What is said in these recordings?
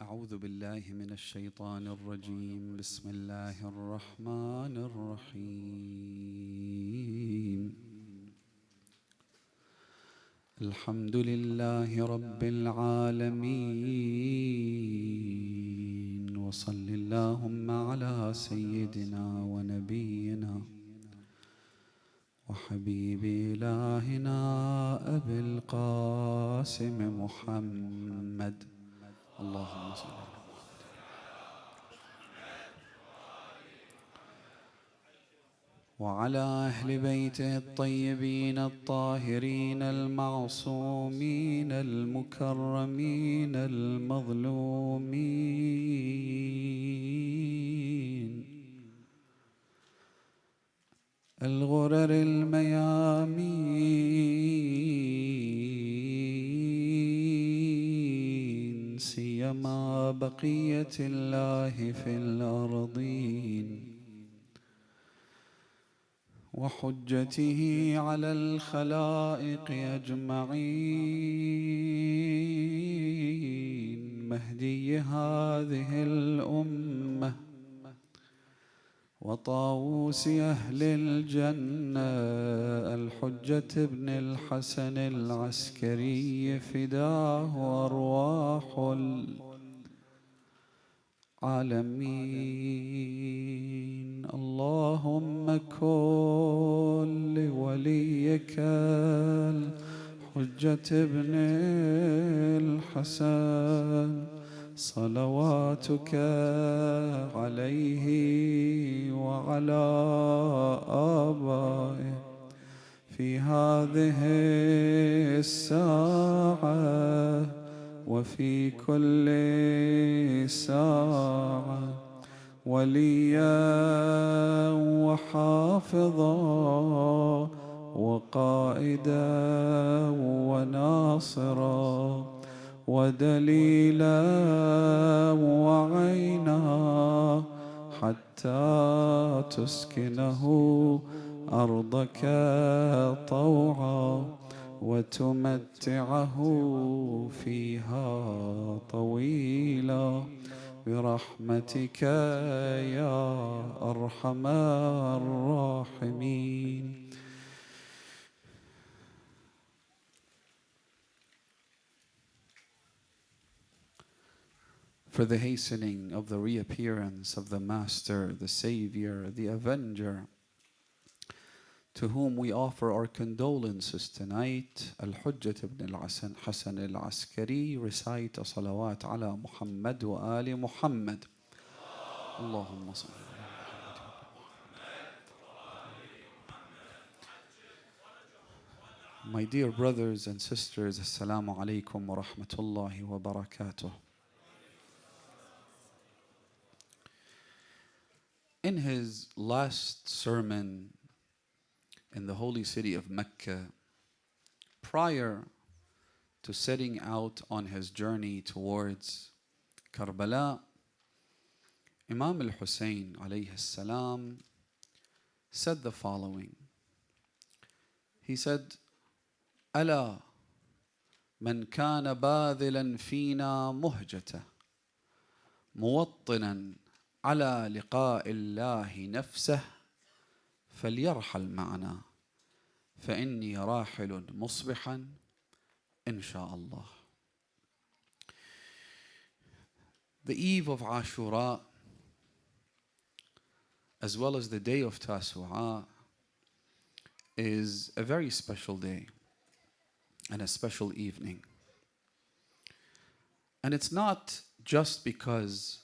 أعوذ بالله من الشيطان الرجيم. بسم الله الرحمن الرحيم. الحمد لله رب العالمين، وصل اللهم على سيدنا ونبينا وحبيب إلهنا أبي القاسم محمد. اللهم صل على وعلى أهل بيته الطيبين الطاهرين المعصومين المكرمين المظلومين الغرر الميامين، سيما بقية الله في الأرضين، وحجته على الخلائق أجمعين، مهدي هذه الأمة وطاووس أهل الجنة، الحجة ابن الحسن العسكري، فداه أرواح العالمين. اللهم كن لوليك الحجة ابن الحسن صلواتك عليه وعلى آبائه في هذه الساعة وفي كل ساعة، وليا وحافظا وقائدا وناصرا ودليلا وعينا، حتى تسكنه أرضك طوعا وتمتعه فيها طويلا برحمتك يا أرحم الراحمين. For the hastening of the reappearance of the Master, the Savior, the Avenger, to whom we offer our condolences tonight, Al-Hujjat ibn al-Hasan al-Askari, recite salawat ala Muhammad wa ali Muhammad. Allahumma salli. My dear brothers and sisters, Assalamu alaikum wa rahmatullahi wa barakatuh. In his last sermon in the holy city of Mecca, prior to setting out on his journey towards Karbala, Imam al-Hussein alayhi salam said the following. He said, ألا من كان باذلا فينا مهجته موطنا على لقاء الله نفسه فليرحل معنا فإني راحل مصبحا إن شاء الله. The eve of Ashura, as well as the day of Tasu'a, is a very special day and a special evening. And it's not just because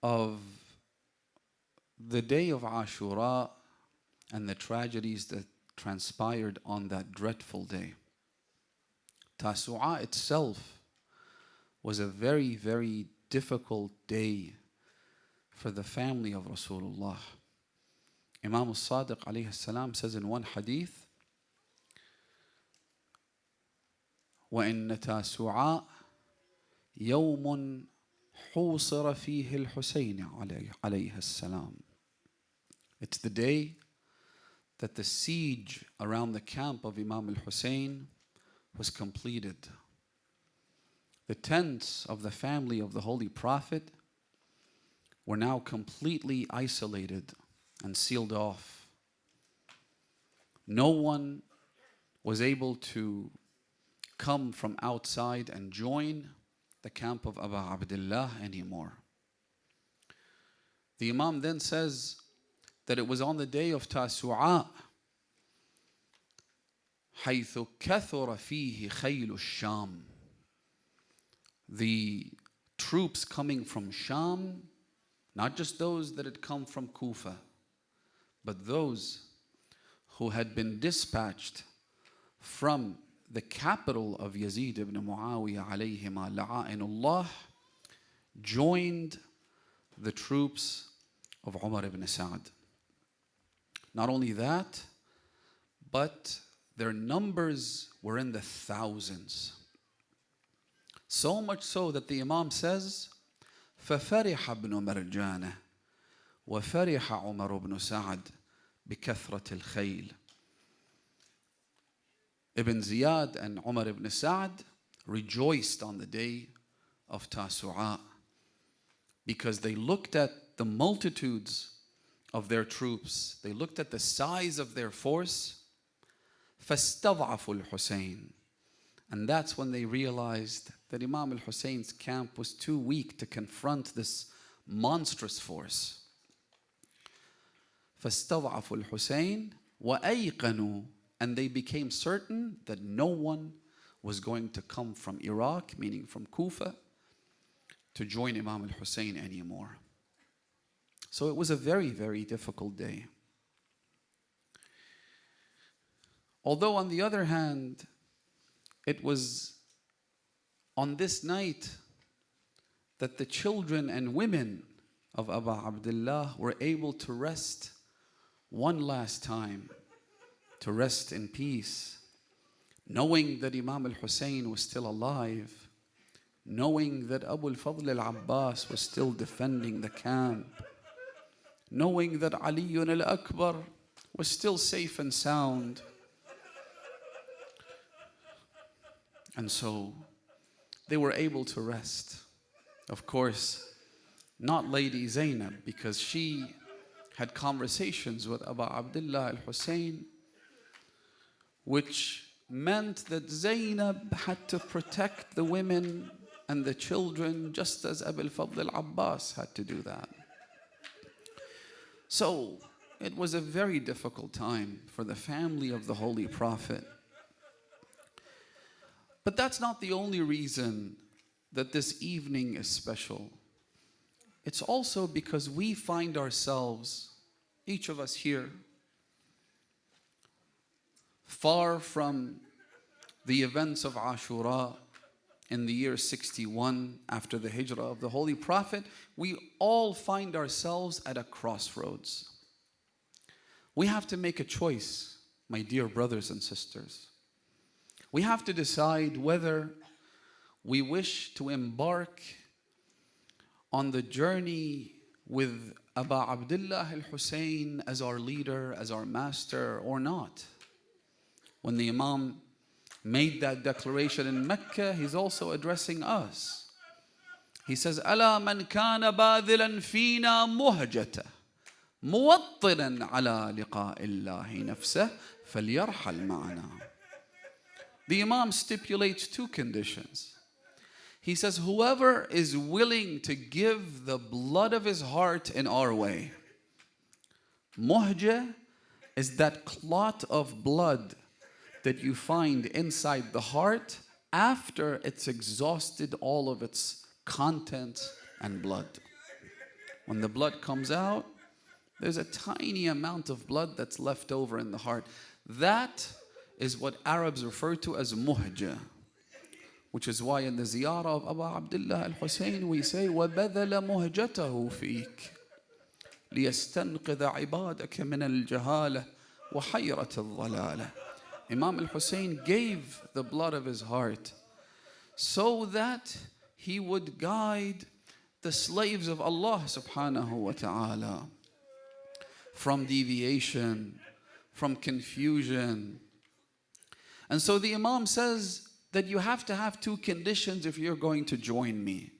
of the day of Ashura and the tragedies that transpired on that dreadful day. Tasu'a itself was a very, very difficult day for the family of Rasulullah. Imam al-Sadiq alayhi salam says in one hadith, وَإِنَّ تَاسُعَاء يَوْمٌ حُوصِرَ فِيهِ الْحُسَيْنِ عليه السلام. It's the day that the siege around the camp of Imam al-Hussein was completed. The tents of the family of the Holy Prophet were now completely isolated and sealed off. No one was able to come from outside and join the camp of Abu Abdullah anymore. The Imam then says that it was on the day of Tasu'a, حيث كثر فيه خيل الشام. The troops coming from Sham, not just those that had come from Kufa, but those who had been dispatched from the capital of Yazid ibn Muawiyah alayhima la'a'inullah, joined the troops of Umar ibn Sa'd. Not only that, but their numbers were in the thousands. So much so that the Imam says, فَفَرِحَ ابْنُ مَرْجَانَةَ وَفَرِحَ عُمَرُ بْنُ سَعْدٍ بِكَثْرَةِ الْخَيْلِ. Ibn Ziyad and Umar ibn Sa'd rejoiced on the day of Tasu'a because they looked at the multitudes of their troops. They looked at the size of their force. فَاسْتَضْعَفُوا الْحُسَيْنِ. And that's when they realized that Imam al-Husayn's camp was too weak to confront this monstrous force. فَاسْتَضْعَفُوا الْحُسَيْنِ وَأَيْقَنُوا. And they became certain that no one was going to come from Iraq, meaning from Kufa, to join Imam al-Husayn anymore. So it was a very, very difficult day. Although on the other hand, it was on this night that the children and women of Abu Abdullah were able to rest one last time, to rest in peace, knowing that Imam al-Husayn was still alive, knowing that Abu al-Fadl al-Abbas was still defending the camp, knowing that Ali al-Akbar was still safe and sound. And so they were able to rest. Of course, not Lady Zainab, because she had conversations with Abu Abdullah al-Husayn, which meant that Zainab had to protect the women and the children just as Abu al-Fadl al-Abbas had to do that. So it was a very difficult time for the family of the Holy Prophet. But that's not the only reason that this evening is special. It's also because we find ourselves, each of us here, far from the events of Ashura in the year 61 after the hijrah of the Holy Prophet. We all find ourselves at a crossroads. We have to make a choice, my dear brothers and sisters. We have to decide whether we wish to embark on the journey with Abu Abdullah al-Husayn as our leader, as our master, or not. When the Imam made that declaration in Mecca, he's also addressing us. He says, أَلَا مَنْ كَانَ بَاذِلًا فِينَا مُهْجَةً مُوَطِّنًا عَلَى لِقَاءِ اللَّهِ نَفْسَهُ فَلْيَرْحَلْ مَعَنَا. The Imam stipulates two conditions. He says, whoever is willing to give the blood of his heart in our way. Muhja is that clot of blood that you find inside the heart after it's exhausted all of its content and blood. When the blood comes out, there's a tiny amount of blood that's left over in the heart. That is what Arabs refer to as muhja, which is why in the ziyarah of Abu Abdullah al-Husayn we say وَبَذَلَ مُهْجَتَهُ فِيكَ لِيَسْتَنْقِذَ عِبَادَكَ مِنَ الْجَهَالَةِ وَحَيْرَةِ الضَّلَالَةِ. Imam al-Husayn gave the blood of his heart so that he would guide the slaves of Allah subhanahu wa ta'ala from deviation, from confusion. And so the Imam says that you have to have two conditions if you're going to join me.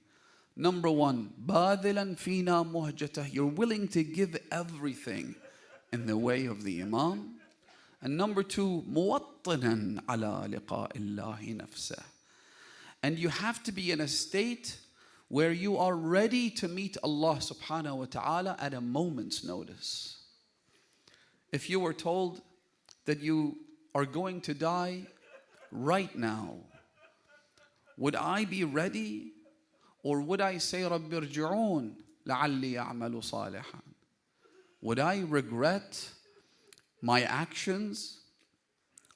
Number one, بَاذِلًا فِينَا مُهْجَتَهُ. You're willing to give everything in the way of the Imam. And number two, مُوَطِّنًا عَلَى لِقَاءِ اللَّهِ نَفْسَهُ. And you have to be in a state where you are ready to meet Allah subhanahu wa ta'ala at a moment's notice. If you were told that you are going to die right now, would I be ready? Or would I say, رَبِّ ارْجِعُونَ لَعَلِّي أَعْمَلُ صَالِحًا? Would I regret my actions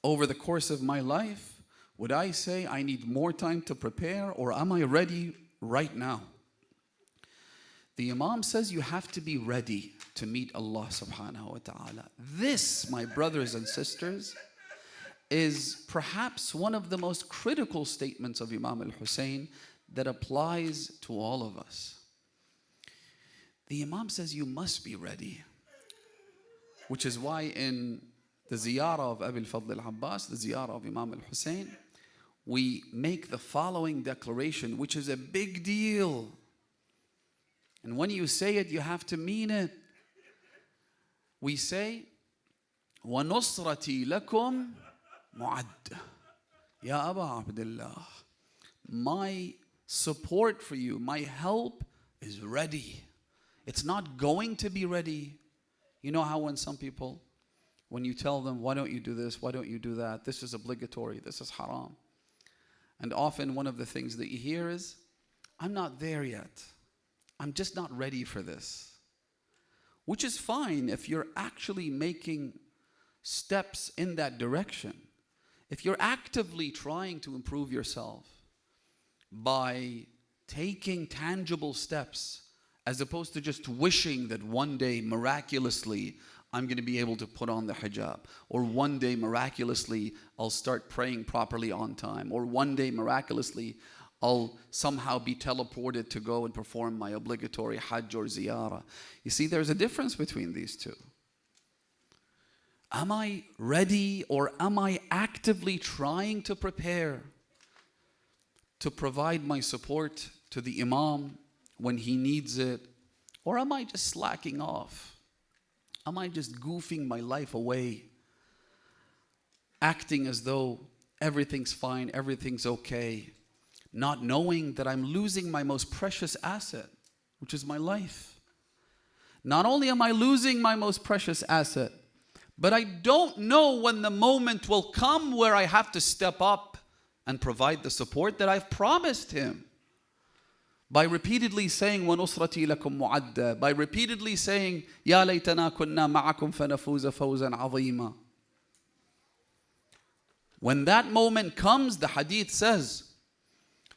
over the course of my life? Would I say I need more time to prepare, or am I ready right now? The Imam says you have to be ready to meet Allah subhanahu wa ta'ala. This, my brothers and sisters, is perhaps one of the most critical statements of Imam al-Hussein that applies to all of us. The Imam says you must be ready, which is why in the ziyarah of Abi al-Fadl al-Abbas, the ziyarah of Imam al-Hussein, we make the following declaration, which is a big deal. And when you say it, you have to mean it. We say, وَنُصْرَتِي لَكُمْ مُعَدَّةٌ. Ya Aba Abdullah, my support for you, my help is ready. It's not going to be ready. You know how when some people, when you tell them, why don't you do this, why don't you do that, this is obligatory, this is haram. And often one of the things that you hear is, I'm not there yet. I'm just not ready for this. Which is fine if you're actually making steps in that direction. If you're actively trying to improve yourself by taking tangible steps, as opposed to just wishing that one day miraculously I'm going to be able to put on the hijab, or one day miraculously I'll start praying properly on time, or one day miraculously I'll somehow be teleported to go and perform my obligatory hajj or ziyarah. You see, there's a difference between these two. Am I ready, or am I actively trying to prepare to provide my support to the Imam when he needs it? Or am I just slacking off? Am I just goofing my life away, acting as though everything's fine, everything's okay, not knowing that I'm losing my most precious asset, which is my life? Not only am I losing my most precious asset, but I don't know when the moment will come where I have to step up and provide the support that I've promised him. By repeatedly saying, وَنُصْرَتِي لَكُمْ مُعَدَّةٌ, by repeatedly saying, يَا لَيْتَنَا كُنَّا مَعَكُمْ فَنَفُوزَ فَوْزًا عَظِيمًا. When that moment comes, the hadith says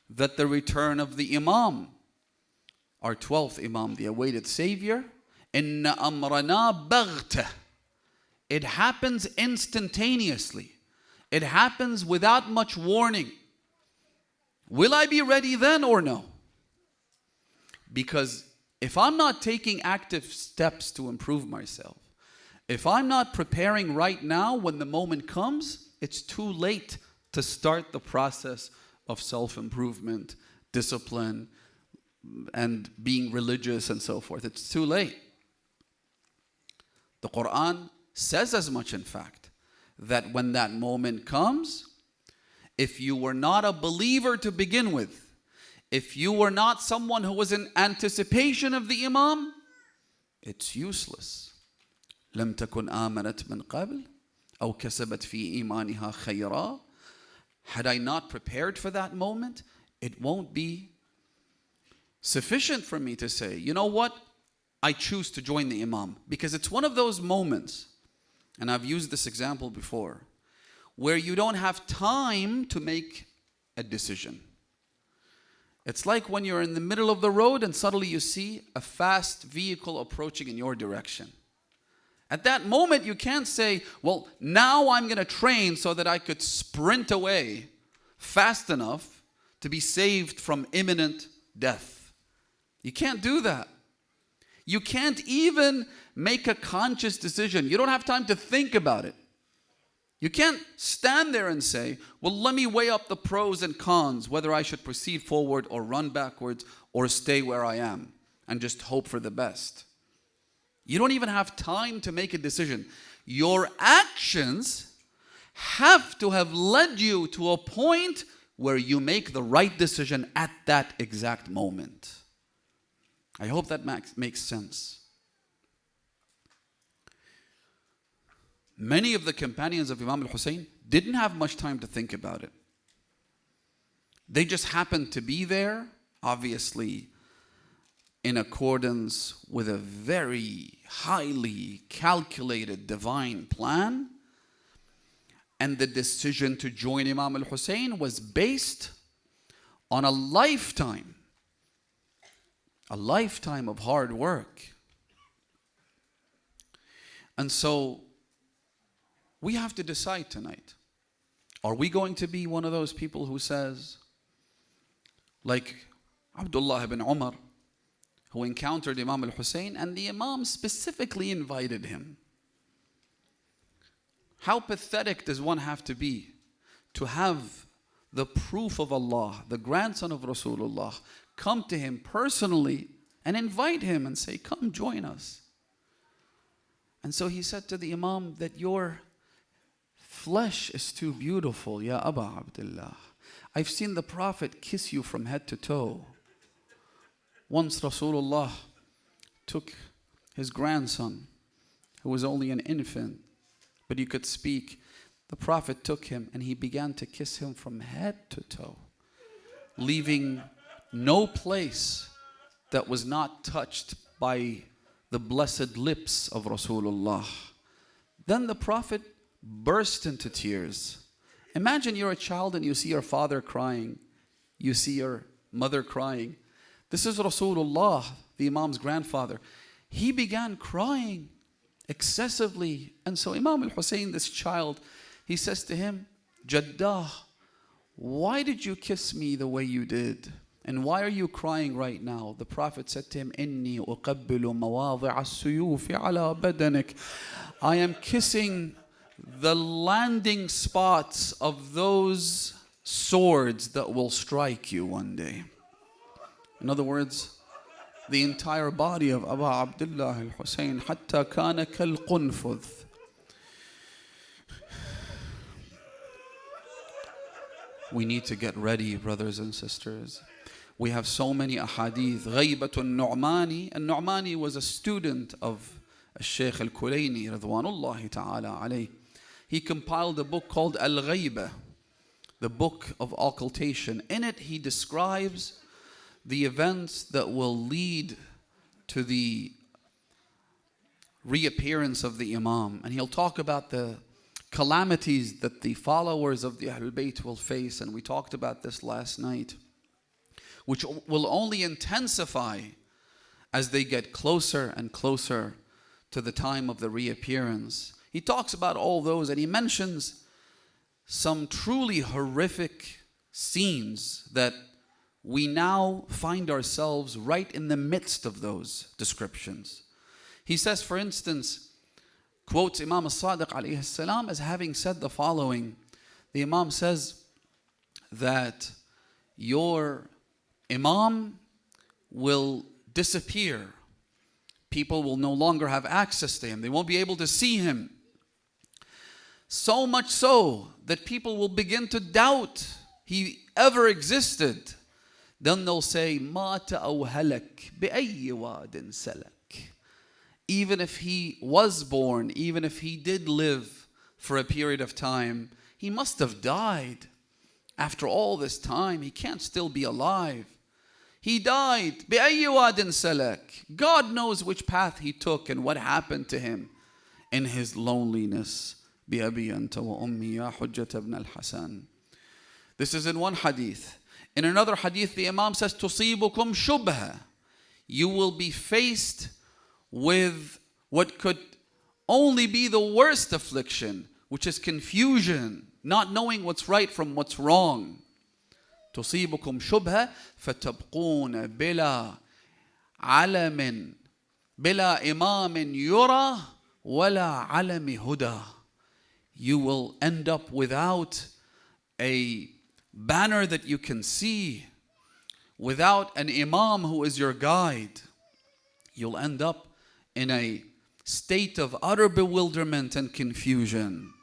that the return of the Imam, our 12th Imam, the awaited Savior, إِنَّ أَمْرَنَا بَغْتَةٌ. It happens instantaneously. It happens without much warning. Will I be ready then or no? Because if I'm not taking active steps to improve myself, if I'm not preparing right now, when the moment comes, it's too late to start the process of self-improvement, discipline, and being religious and so forth. It's too late. The Quran says as much, in fact, that when that moment comes, if you were not a believer to begin with, if you were not someone who was in anticipation of the Imam, it's useless. لم تكن آمنت من قبل أو كسبت في إيمانها خيرا. Had I not prepared for that moment, it won't be sufficient for me to say, you know what? I choose to join the Imam. Because it's one of those moments, and I've used this example before, where you don't have time to make a decision. It's like when you're in the middle of the road and suddenly you see a fast vehicle approaching in your direction. At that moment, you can't say, well, now I'm going to train so that I could sprint away fast enough to be saved from imminent death. You can't do that. You can't even make a conscious decision. You don't have time to think about it. You can't stand there and say, well, let me weigh up the pros and cons, whether I should proceed forward or run backwards or stay where I am and just hope for the best. You don't even have time to make a decision. Your actions have to have led you to a point where you make the right decision at that exact moment. I hope that makes sense. Many of the companions of Imam al-Hussein didn't have much time to think about it. They just happened to be there, obviously in accordance with a very highly calculated divine plan. And the decision to join Imam al-Hussein was based on a lifetime of hard work. And so we have to decide tonight. Are we going to be one of those people who says, like Abdullah ibn Umar, who encountered Imam al-Hussein and the Imam specifically invited him? How pathetic does one have to be to have the proof of Allah, the grandson of Rasulullah, come to him personally and invite him and say, come join us. And so he said to the Imam that your flesh is too beautiful, Ya Aba Abdullah. I've seen the Prophet kiss you from head to toe. Once Rasulullah took his grandson, who was only an infant, but he could speak. The Prophet took him and he began to kiss him from head to toe, leaving no place that was not touched by the blessed lips of Rasulullah. Then the Prophet burst into tears. Imagine you're a child and you see your father crying, you see your mother crying. This is Rasulullah, the Imam's grandfather. He began crying excessively. And so Imam al-Hussein, this child, he says to him, Jaddah, why did you kiss me the way you did? And why are you crying right now? The Prophet said to him, Inni uqabbilu mawadi'a as-suyufi ala badanik. I am kissing the landing spots of those swords that will strike you one day. In other words, the entire body of Abu Abdullah al-Hussein, حتى كان كالقنفذ. We need to get ready, brothers and sisters. We have so many ahadith. غيبة النعماني. النعماني was a student of Shaykh al-Kulayni radwanullahi ta'ala alayh. He compiled a book called Al-Ghayba, the book of occultation. In it he describes the events that will lead to the reappearance of the Imam. And he'll talk about the calamities that the followers of the Ahlul Bayt will face. And we talked about this last night, which will only intensify as they get closer and closer to the time of the reappearance. He talks about all those and he mentions some truly horrific scenes that we now find ourselves right in the midst of those descriptions. He says, for instance, quotes Imam al-Sadiq alayhi salam as having said the following. The Imam says that your Imam will disappear. People will no longer have access to him. They won't be able to see him. So much so that people will begin to doubt he ever existed. Then they'll say, Mata aw halak bi'ayyi wadin salak. Even if he was born, even if he did live for a period of time, he must have died. After all this time, he can't still be alive. He died. بِأَيِّ وَادٍ سَلَكَ. God knows which path he took and what happened to him in his loneliness. بِأَبِي أَنْتَ وَأُمِّي يَا حُجَّةَ ابْنَ الْحَسَنِ. This is in one hadith. In another hadith, the Imam says, تُصِيبُكُمْ شُبْهَةً. You will be faced with what could only be the worst affliction, which is confusion, not knowing what's right from what's wrong. تصيبكم شبهة فتبقون بلا علم بلا إمام يرى ولا علم هدى. you will end up without a banner that you can see, without an imam who is your guide. You'll end up in a state of utter bewilderment and confusion.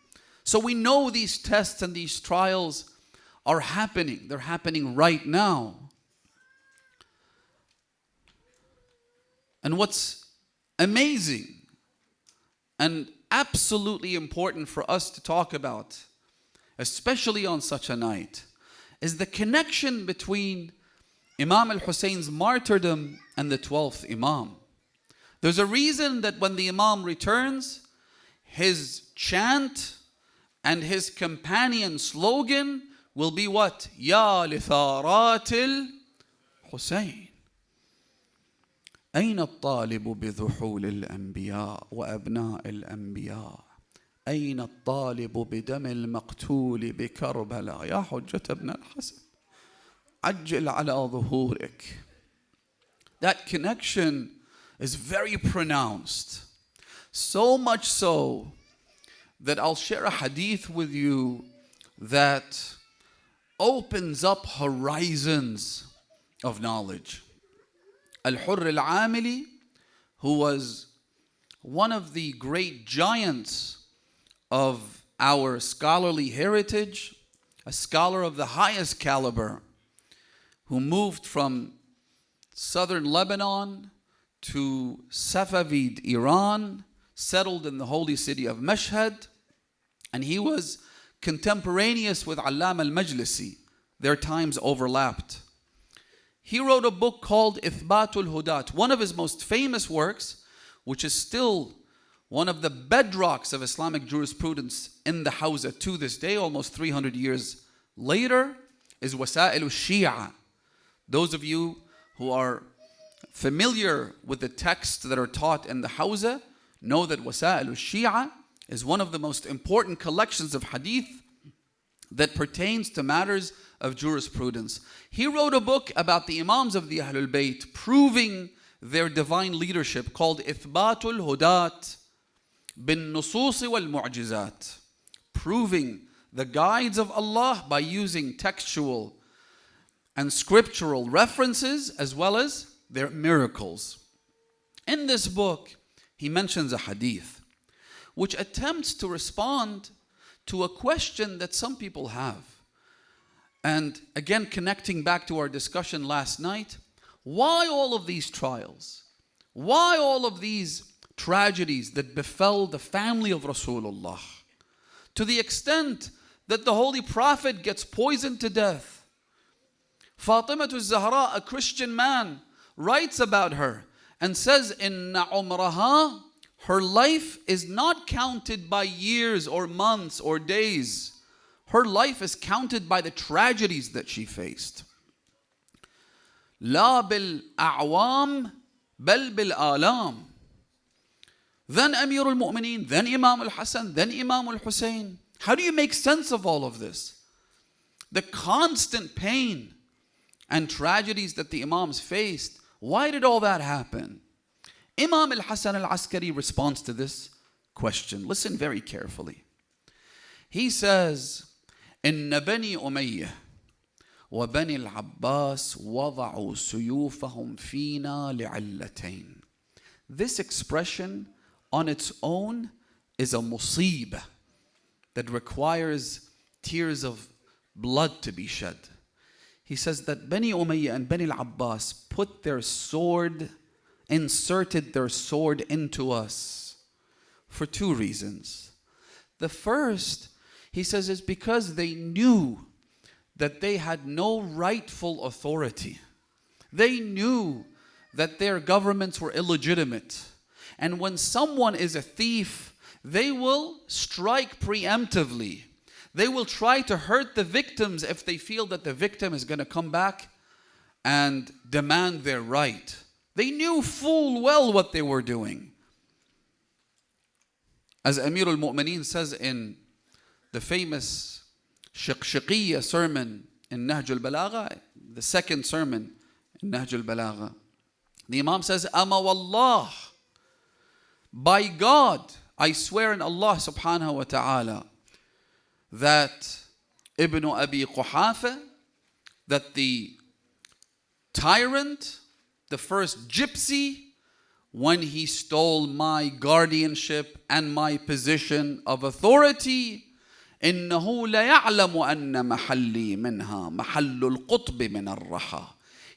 So we know these tests and these trials are happening. They're happening right now. And what's amazing and absolutely important for us to talk about, especially on such a night, is the connection between Imam al-Husayn's martyrdom and the 12th Imam. There's a reason that when the Imam returns, his chant and his companion slogan will be what? Ya litharat al-Husayn. أين الطالب بذحول الأنبياء وأبناء الأنبياء أين الطالب بدم المقتول بكربلاء يا حجة ابن الحسن عجل على ظهورك. That connection is very pronounced. So much so that I'll share a hadith with you that opens up horizons of knowledge. Al-Hurr al-Amili, who was one of the great giants of our scholarly heritage, a scholar of the highest caliber, who moved from southern Lebanon to Safavid Iran, settled in the holy city of Mashhad, and he was contemporaneous with Allama al-Majlisi. Their times overlapped. He wrote a book called Ithbatul Hudat, one of his most famous works, which is still one of the bedrocks of Islamic jurisprudence in the Hawza to this day, almost 300 years later, is Wasa'il al-Shia. Those of you who are familiar with the texts that are taught in the Hawza know that Wasa'il al-Shia is one of the most important collections of hadith that pertains to matters of jurisprudence. He wrote a book about the Imams of the Ahlul Bayt, proving their divine leadership, called Ithbatul Hudat bin Nusus wal Mu'jizat, proving the guides of Allah by using textual and scriptural references as well as their miracles. In this book, he mentions a hadith which attempts to respond to a question that some people have. And again, connecting back to our discussion last night, why all of these trials? Why all of these tragedies that befell the family of Rasulullah? To the extent that the Holy Prophet gets poisoned to death. Fatima al-Zahra, a Christian man, writes about her and says, Inna umraha, her life is not counted by years or months or days. Her life is counted by the tragedies that she faced. La bil a'wam, bal bil alam. Then Amir al-Mu'mineen, then Imam al-Hasan, then Imam al-Husayn. How do you make sense of all of this? The constant pain and tragedies that the Imams faced. Why did all that happen? Imam al-Hasan al-Askari responds to this question. Listen very carefully. He says, إن بني أمية وبني العباس وضعوا سيوفهم فينا لعلتين. This expression on its own is a musibah that requires tears of blood to be shed. He says that Bani Umayyah and Bani al-Abbas put their sword, inserted their sword into us for two reasons. The first, he says, is because they knew that they had no rightful authority. They knew that their governments were illegitimate. And when someone is a thief, they will strike preemptively. They will try to hurt the victims if they feel that the victim is going to come back and demand their right. They knew full well what they were doing. As Amir al-Mu'mineen says in the famous Shiqshaqiyya sermon in Nahj al-Balagha, the second sermon in Nahj al-Balagha, the Imam says, Ama wallah, by God, I swear in Allah subhanahu wa ta'ala, that Ibn Abi Quhafa, that the tyrant, the first gypsy, when he stole my guardianship and my position of authority, إنه ليعلم أن محلي منها محل القطب من الرحى.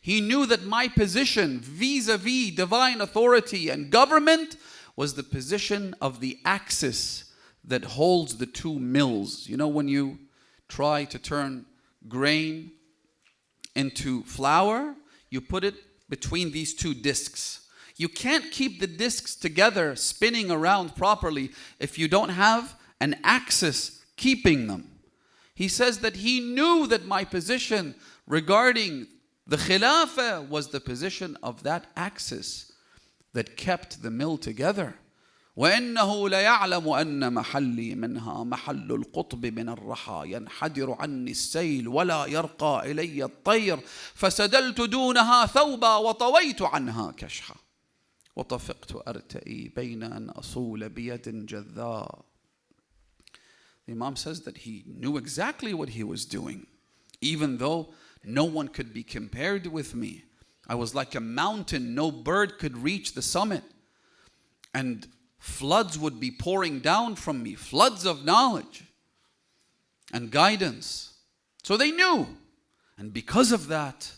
He knew that my position vis-a-vis divine authority and government was the position of the axis that holds the two mills. You know, when you try to turn grain into flour, you put it between these two discs. You can't keep the discs together spinning around properly if you don't have an axis keeping them. He says that he knew that my position regarding the Khilafah was the position of that axis that kept the mill together. وَإِنَّهُ لَيَعْلَمُ أَنَّ مَحَلِّي مِنْهَا مَحَلُّ الْقُطْبِ مِنَ الرَّحَى يَنْحَدِرُ عَنِّي السَّيْلُ وَلَا يَرْقَى إِلَيَّ الطَّيْرُ فَسَدَلْتُ دُونَهَا ثَوْبًا وَطَوَيْتُ عَنْهَا كَشْحًا وَطَفِقْتُ أَرْتَئِي بَيْنَ أَنْ أَصُولَ بِيَدٍ جَذَّاءٍ. The Imam says that he knew exactly what he was doing, even though no one could be compared with me. I was like a mountain, no bird could reach the summit. And floods would be pouring down from me, floods of knowledge and guidance. So they knew. And because of that,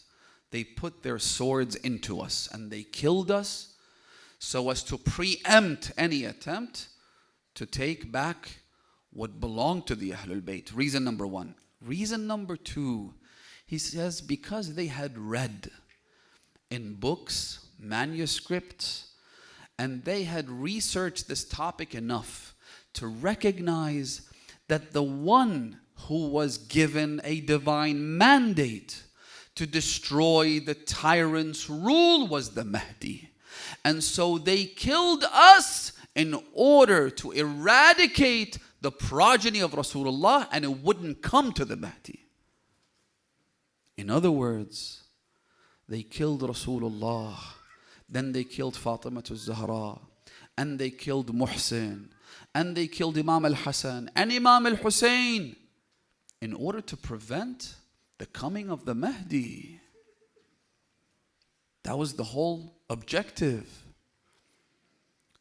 they put their swords into us and they killed us so as to preempt any attempt to take back what belonged to the Ahlul Bayt. Reason number one. Reason number two, he says because they had read in books, manuscripts, and they had researched this topic enough to recognize that the one who was given a divine mandate to destroy the tyrant's rule was the Mahdi. And so they killed us in order to eradicate the progeny of Rasulullah, and it wouldn't come to the Mahdi. In other words, they killed Rasulullah, then they killed Fatima al-Zahra, and they killed Muhsin, and they killed Imam al-Hasan and Imam al-Hussein in order to prevent the coming of the Mahdi. That was the whole objective.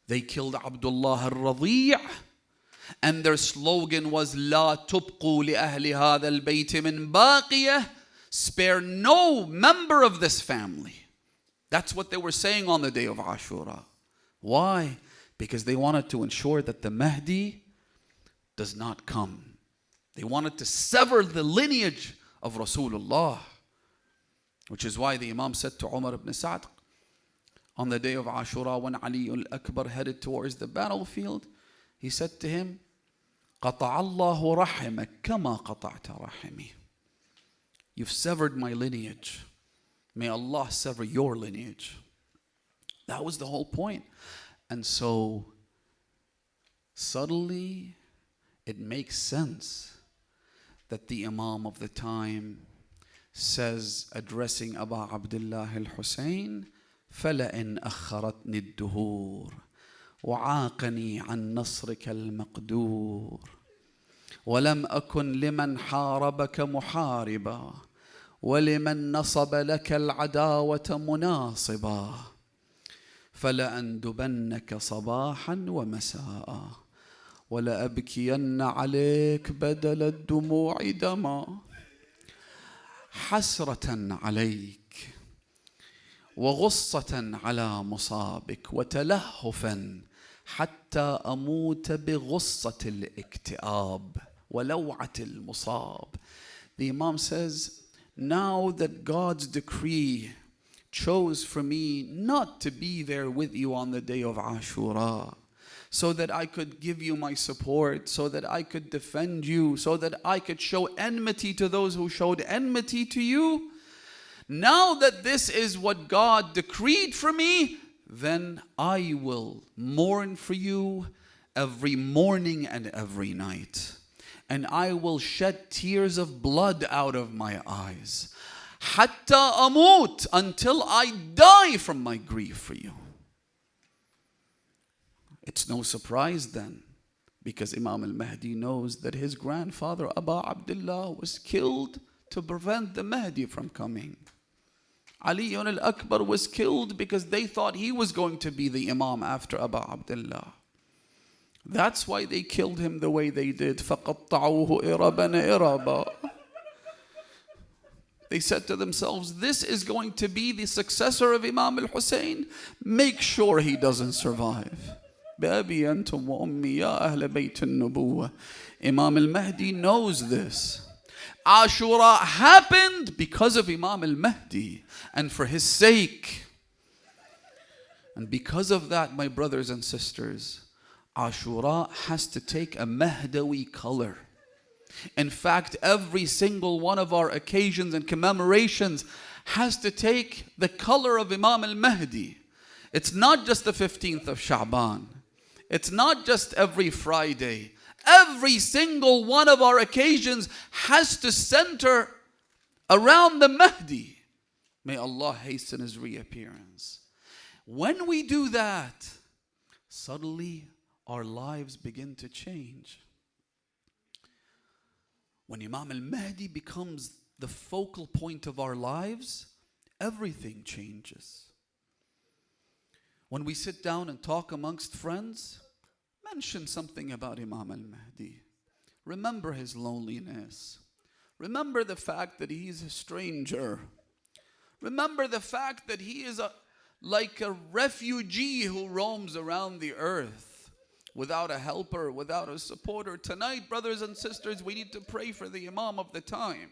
They killed Abdullah al-Radi', and their slogan was لا تبقوا لأهل هذا البيت من باقية, spare no member of this family. That's what they were saying on the day of Ashura. Why? Because they wanted to ensure that the Mahdi does not come. They wanted to sever the lineage of Rasulullah, which is why the Imam said to Umar ibn Sa'd on the day of Ashura, when Ali al-Akbar headed towards the battlefield, he said to him, قَطَعَ اللَّهُ رَحِمَكَ كَمَا قَطَعْتَ رَحِمِي. You've severed my lineage. May Allah sever your lineage. That was the whole point. And so, suddenly, it makes sense that the Imam of the time says, addressing Abu Abdullah al-Hussein, فَلَئِنْ أَخَّرَتْنِي الدُّهُورِ وعاقني عن نصرك المقدور ولم أكن لمن حاربك محاربا ولمن نصب لك العداوة مناصبا فلأندبنك صباحا ومساء ولأبكين عليك بدل الدموع دما حسرة عليك وغصة على مصابك وتلهفا حتى أموت بغصة الاكتئاب ولوعة المصاب. The Imam says, now that God's decree chose for me not to be there with you on the day of Ashura, so that I could give you my support, so that I could defend you, so that I could show enmity to those who showed enmity to you, now that this is what God decreed for me, then I will mourn for you every morning and every night. And I will shed tears of blood out of my eyes. Hatta amut, until I die from my grief for you. It's no surprise then Because Imam al-Mahdi knows that his grandfather Abu Abdullah was killed to prevent the Mahdi from coming. Ali al-Akbar was killed because they thought he was going to be the Imam after Abu Abdullah. That's why they killed him the way they did. فَقَطَّعُوهُ إِرَبًا إِرَبًا. They said to themselves, this is going to be the successor of Imam al-Hussein. Make sure he doesn't survive. بأبي أنتم وأمي يا أهل بيت النبوة. Imam al-Mahdi knows this. Ashura happened because of Imam al-Mahdi and for his sake. And because of that, my brothers and sisters, Ashura has to take a Mahdawi color. In fact, every single one of our occasions and commemorations has to take the color of Imam al-Mahdi. It's not just the 15th of Sha'ban. It's not just every Friday. Every single one of our occasions has to center around the Mahdi. May Allah hasten his reappearance. When we do that, suddenly our lives begin to change. When Imam al-Mahdi becomes the focal point of our lives, everything changes. When we sit down and talk amongst friends, mention something about Imam al-Mahdi. Remember his loneliness. Remember the fact that he's a stranger. Remember the fact that he is like a refugee who roams around the earth without a helper, without a supporter. Tonight, brothers and sisters, we need to pray for the Imam of the time.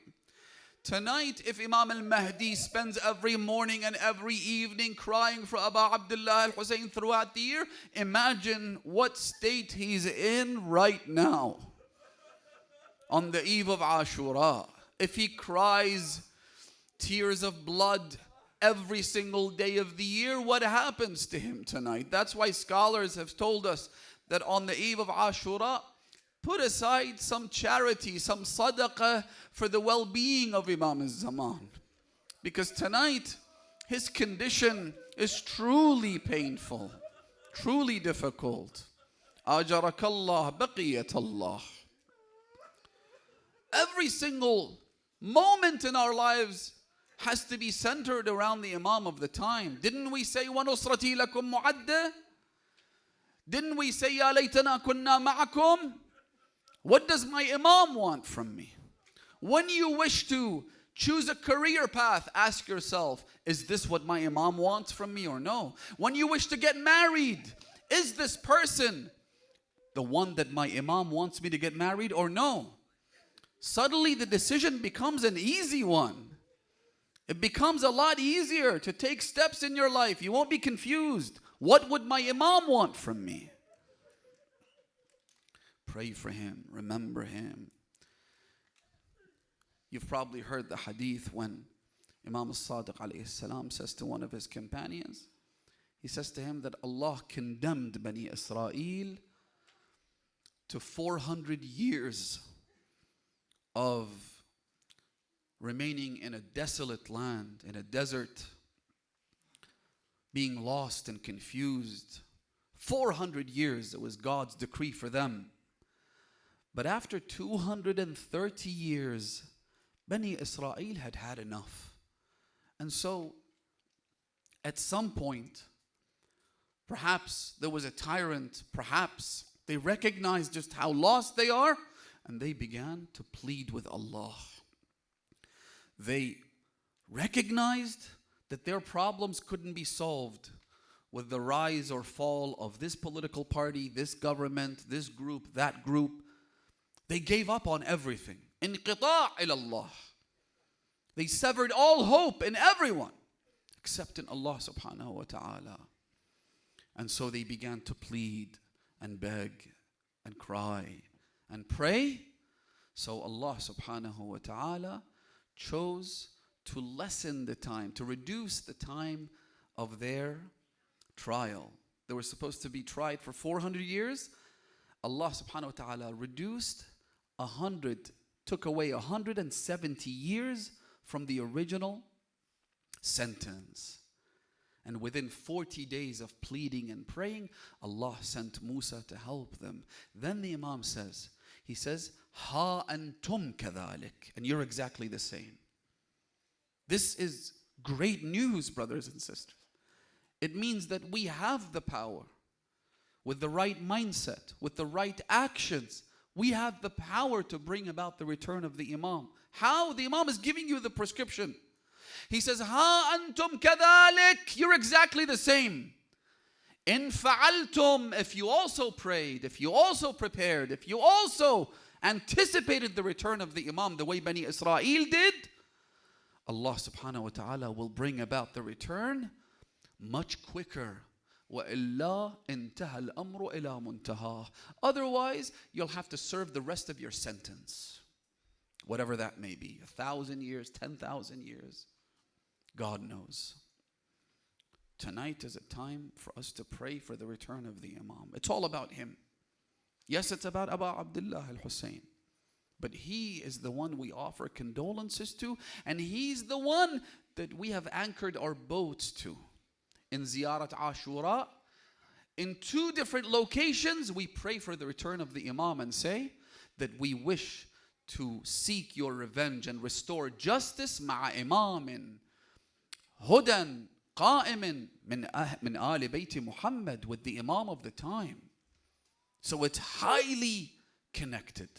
Tonight, if Imam al-Mahdi spends every morning and every evening crying for Abu Abdullah al-Hussein throughout the year, imagine what state he's in right now on the eve of Ashura. If he cries tears of blood every single day of the year, what happens to him tonight? That's why scholars have told us that on the eve of Ashura, put aside some charity, some sadaqah for the well-being of Imam al-Zaman. Because tonight, his condition is truly painful, truly difficult. Ajarakallah, baqiyatullah. Every single moment in our lives has to be centered around the Imam of the time. Didn't we say, وَنُصْرَتِي لَكُمْ مُعَدَّةً? Didn't we say, يَا لَيْتَنَا كُنَّا مَعَكُمْ? What does my Imam want from me? When you wish to choose a career path, ask yourself, is this what my Imam wants from me or no? When you wish to get married, is this person the one that my Imam wants me to get married or no? Suddenly the decision becomes an easy one. It becomes a lot easier to take steps in your life. You won't be confused. What would my Imam want from me? Pray for him. Remember him. You've probably heard the hadith when Imam al-Sadiq alayhi salam says to one of his companions, he says to him that Allah condemned Bani Israel to 400 years of remaining in a desolate land, in a desert, being lost and confused. 400 years, it was God's decree for them. But after 230 years, Bani Israel had had enough. And so, at some point, perhaps there was a tyrant, perhaps they recognized just how lost they are, and they began to plead with Allah. They recognized that their problems couldn't be solved with the rise or fall of this political party, this government, this group, that group. They gave up on everything. Inqita' ila Allah. They severed all hope in everyone except in Allah subhanahu wa ta'ala. And so they began to plead and beg and cry and pray. So Allah subhanahu wa ta'ala chose to lessen the time, to reduce the time of their trial. They were supposed to be tried for 400 years. Allah subhanahu wa ta'ala reduced 100, took away 170 years from the original sentence. And within 40 days of pleading and praying, Allah sent Musa to help them. Then the Imam says, he says, Ha antum kadhalik. And you're exactly the same. This is great news, brothers and sisters. It means that we have the power. With the right mindset, with the right actions, we have the power to bring about the return of the Imam. How? The Imam is giving you the prescription. He says, Ha antum kadhalik. You're exactly the same. In fa'altum, if you also prayed, if you also prepared, if you also anticipated the return of the Imam the way Bani Israel did, Allah subhanahu wa ta'ala will bring about the return much quicker. وَإِلَّا انْتَهَى الْأَمْرُ إِلَى مُنْتَهَى. Otherwise, you'll have to serve the rest of your sentence. Whatever that may be. 1,000 years, 10,000 years. God knows. Tonight is a time for us to pray for the return of the Imam. It's all about him. Yes, it's about Abu Abdullah al-Hussein. But he is the one we offer condolences to. And he's the one that we have anchored our boats to. In Ziyarat Ashura, in 2 different locations, we pray for the return of the Imam and say that we wish to seek your revenge and restore justice مع إمام هدى قائم من آل بيت Muhammad, with the Imam of the time. So it's highly connected.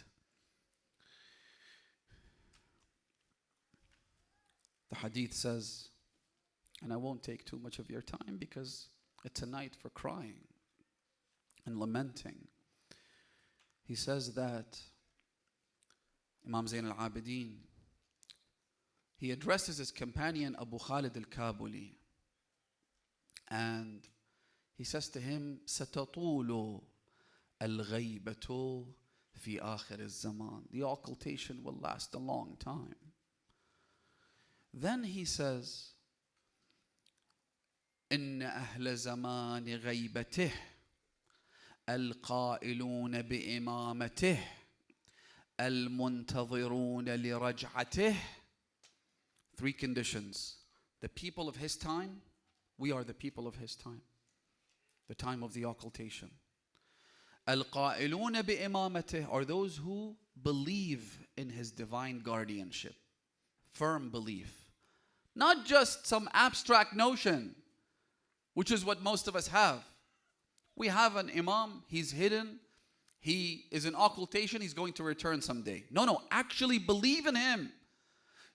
The hadith says, and I won't take too much of your time because it's a night for crying and lamenting. He says that Imam Zayn al-Abidin, he addresses his companion Abu Khalid al-Kabuli, and he says to him, سَتَطُولُ الْغَيْبَةُ فِي آخِرِ الزَّمَانِ. The occultation will last a long time. Then he says, إن أهل زمان غيبته القائلون بإمامته المنتظرون لرجعته. 3 conditions. The people of his time, we are the people of his time. The time of the occultation. القائلون بإمامته are those who believe in his divine guardianship. Firm belief. Not just some abstract notion, which is what most of us have. We have an Imam, he's hidden, he is in occultation, he's going to return someday. No, actually believe in him.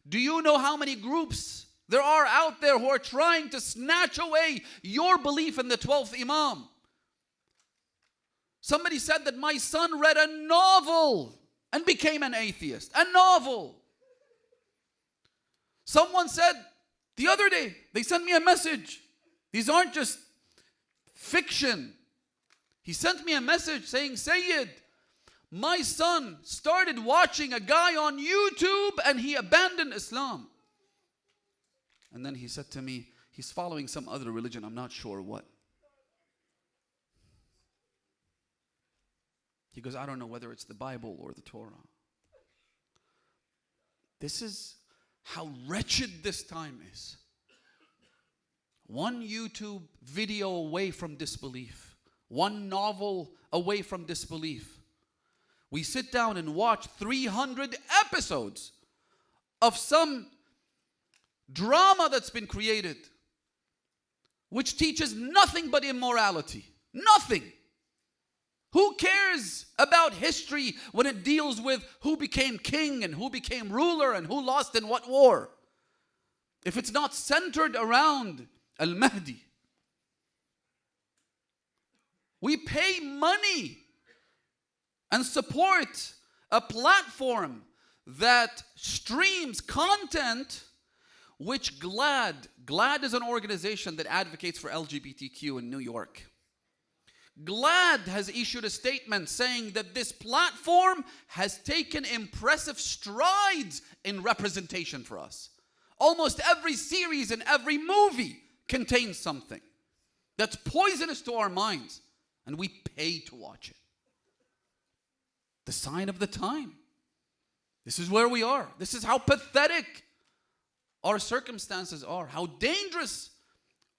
Do you know how many groups there are out there who are trying to snatch away your belief in the 12th Imam? Somebody said that my son read a novel and became an atheist. A novel. Someone said the other day, they sent me a message. These aren't just fiction. He sent me a message saying, Sayyid, my son started watching a guy on YouTube and he abandoned Islam. And then he said to me, he's following some other religion, I'm not sure what. He goes, I don't know whether it's the Bible or the Torah. This is how wretched this time is. One YouTube video away from disbelief. One novel away from disbelief. We sit down and watch 300 episodes of some drama that's been created, which teaches nothing but immorality. Nothing. Who cares about history when it deals with who became king and who became ruler and who lost in what war? If it's not centered around Al-Mahdi. We pay money and support a platform that streams content which GLAAD is an organization that advocates for LGBTQ in New York. GLAAD has issued a statement saying that this platform has taken impressive strides in representation for us. Almost every series and every movie contains something that's poisonous to our minds, and we pay to watch it. The sign of the time. This is where we are. This is how pathetic our circumstances are, how dangerous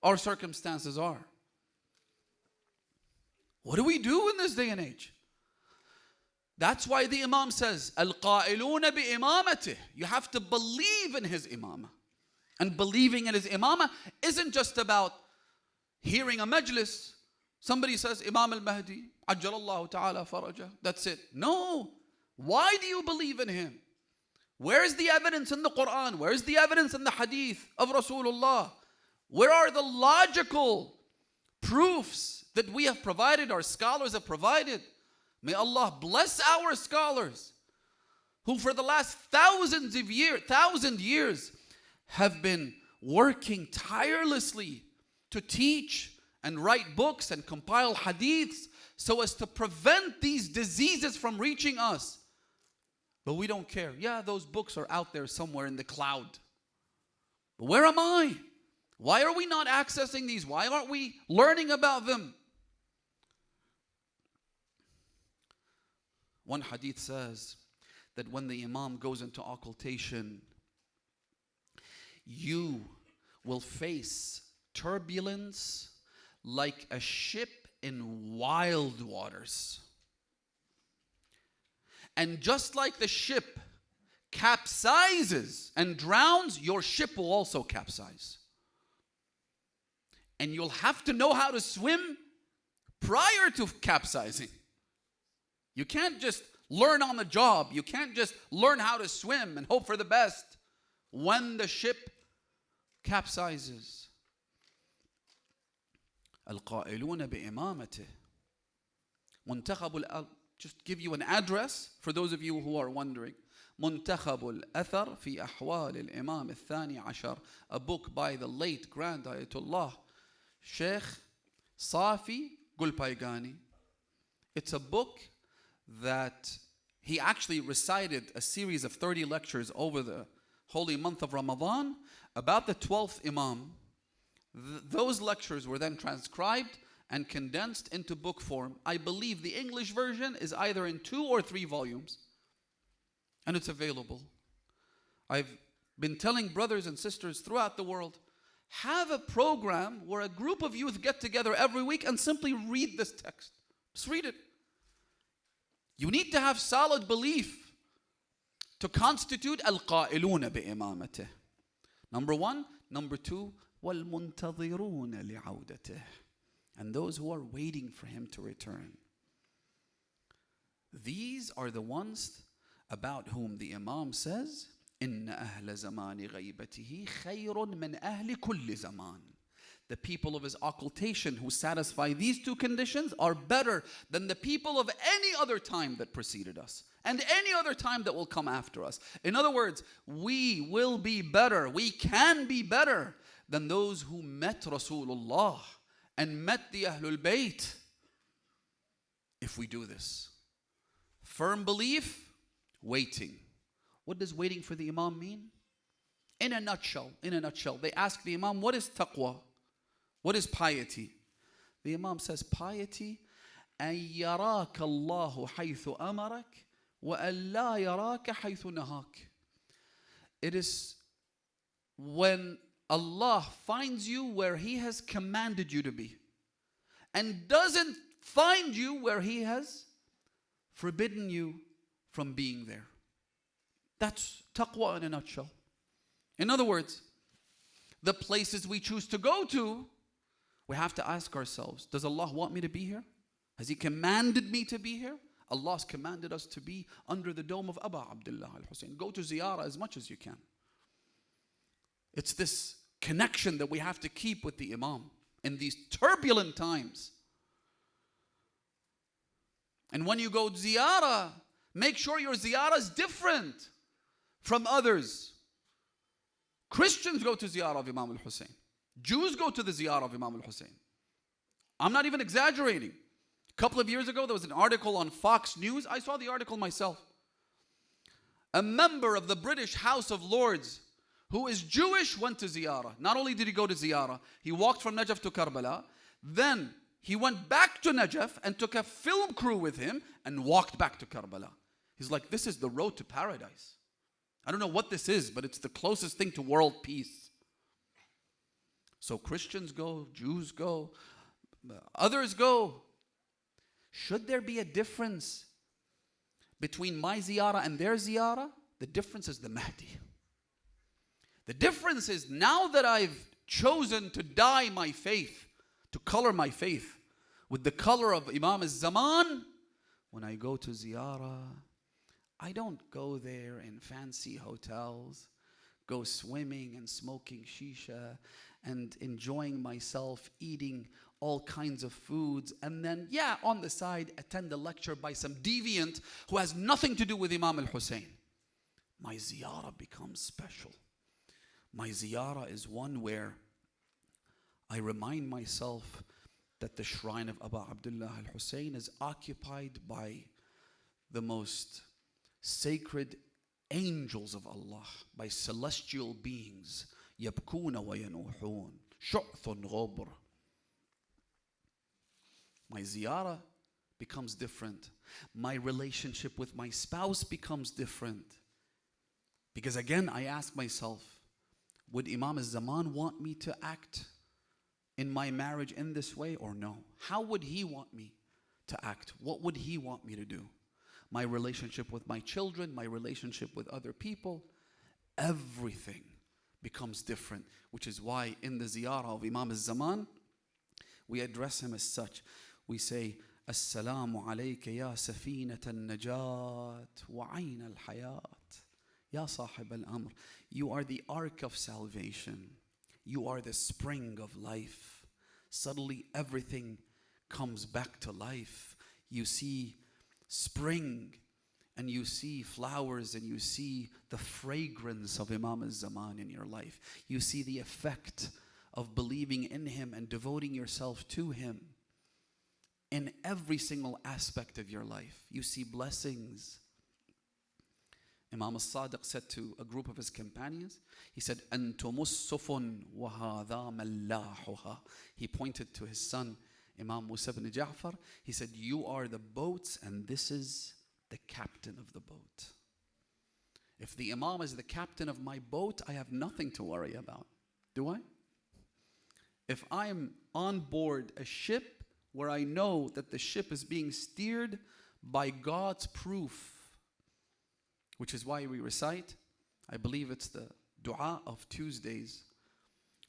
our circumstances are. What do we do in this day and age? That's why the Imam says, الْقَائِلُونَ بِإِمَامَتِهِ. You have to believe in his imamah. And believing in his imamah isn't just about hearing a majlis. Somebody says, Imam al-Mahdi, Ajjalallahu ta'ala farajah. That's it. No. Why do you believe in him? Where is the evidence in the Quran? Where is the evidence in the hadith of Rasulullah? Where are the logical proofs that we have provided, our scholars have provided? May Allah bless our scholars who for the last thousand years have been working tirelessly to teach and write books and compile hadiths so as to prevent these diseases from reaching us. But we don't care. Yeah, those books are out there somewhere in the cloud. But where am I? Why are we not accessing these? Why aren't we learning about them? One hadith says that when the Imam goes into occultation, you will face turbulence like a ship in wild waters. And just like the ship capsizes and drowns, your ship will also capsize. And you'll have to know how to swim prior to capsizing. You can't just learn on the job. You can't just learn how to swim and hope for the best when the ship capsizes. القائلون بإمامته منتخب just give you an address for those of you who are wondering. منتخب الأثر في أحوال الإمام الثاني عشر, a book by the late Grand Ayatollah Sheikh Safi Gulpaygani. It's a book that he actually recited a series of 30 lectures over the holy month of Ramadan about the 12th Imam. Those lectures were then transcribed and condensed into book form. I believe the English version is either in 2 or 3 volumes, and it's available. I've been telling brothers and sisters throughout the world, have a program where a group of youth get together every week and simply read this text. Just read it. You need to have solid belief to constitute al-qa'iluna bi'imamatihi. Number 1. Number 2, وَالْمُنْتَظِرُونَ لِعَوْدَتِهِ. And those who are waiting for him to return. These are the ones about whom the Imam says, إِنَّ أَهْلَ زَمَانِ غَيْبَتِهِ خَيْرٌ مِنْ أَهْلِ كُلِّ زَمَانٍ. The people of his occultation who satisfy these 2 conditions are better than the people of any other time that preceded us and any other time that will come after us. In other words, we will be better, we can be better than those who met Rasulullah and met the Ahlul Bayt if we do this. Firm belief, waiting. What does waiting for the Imam mean? In a nutshell, they ask the Imam, what is taqwa? What is piety? The Imam says, piety, أن يراك الله حيث أمرك وأن لا يراك حيث نهاك. It is when Allah finds you where He has commanded you to be and doesn't find you where He has forbidden you from being there. That's taqwa in a nutshell. In other words, the places we choose to go to, we have to ask ourselves, does Allah want me to be here? Has He commanded me to be here? Allah's commanded us to be under the dome of Aba Abdullah al-Hussein. Go to ziyarah as much as you can. It's this connection that we have to keep with the Imam in these turbulent times. And when you go to ziyarah, make sure your ziyarah is different from others. Christians go to ziyarah of Imam al-Hussein. Jews go to the ziyarah of Imam al-Hussein. I'm not even exaggerating. A couple of years ago, there was an article on Fox News. I saw the article myself. A member of the British House of Lords who is Jewish went to ziyarah. Not only did he go to ziyarah, he walked from Najaf to Karbala. Then he went back to Najaf and took a film crew with him and walked back to Karbala. He's like, this is the road to paradise. I don't know what this is, but it's the closest thing to world peace. So Christians go, Jews go, others go. Should there be a difference between my ziyarah and their ziyarah? The difference is the Mahdi. The difference is now that I've chosen to dye my faith, to color my faith with the color of Imam al-Zaman, when I go to ziyarah, I don't go there in fancy hotels, go swimming and smoking shisha and enjoying myself, eating all kinds of foods, and then, on the side, attend a lecture by some deviant who has nothing to do with Imam al-Hussein. My ziyarah becomes special. My ziyarah is one where I remind myself that the shrine of Abu Abdullah al-Hussein is occupied by the most sacred angels of Allah, by celestial beings. يَبْكُونَ وَيَنُوحُونَ شُعْثٌ غُبْرٌ. My ziyarah becomes different. My relationship with my spouse becomes different. Because again, I ask myself, would Imam al-Zaman want me to act in my marriage in this way or no? How would he want me to act? What would he want me to do? My relationship with my children, my relationship with other people, everything becomes different. Which is why in the ziyarah of Imam al-Zaman, we address him as such. We say, Assalamu alayka ya safinat al-najat wa ayn al-hayat. Ya sahib al-amr. You are the ark of salvation. You are the spring of life. Suddenly everything comes back to life. You see spring, and you see flowers, and you see the fragrance of Imam al-Zaman in your life. You see the effect of believing in him and devoting yourself to him in every single aspect of your life. You see blessings. Imam al-Sadiq said to a group of his companions, he said, أَنْتُمُ السُّفُنْ وَهَذَا مَلَّاحُهَا. He pointed to his son, Imam Musa ibn Ja'far. He said, you are the boats and this is the captain of the boat. If the Imam is the captain of my boat, I have nothing to worry about. Do I? If I'm on board a ship where I know that the ship is being steered by God's proof, which is why we recite, I believe it's the dua of Tuesdays,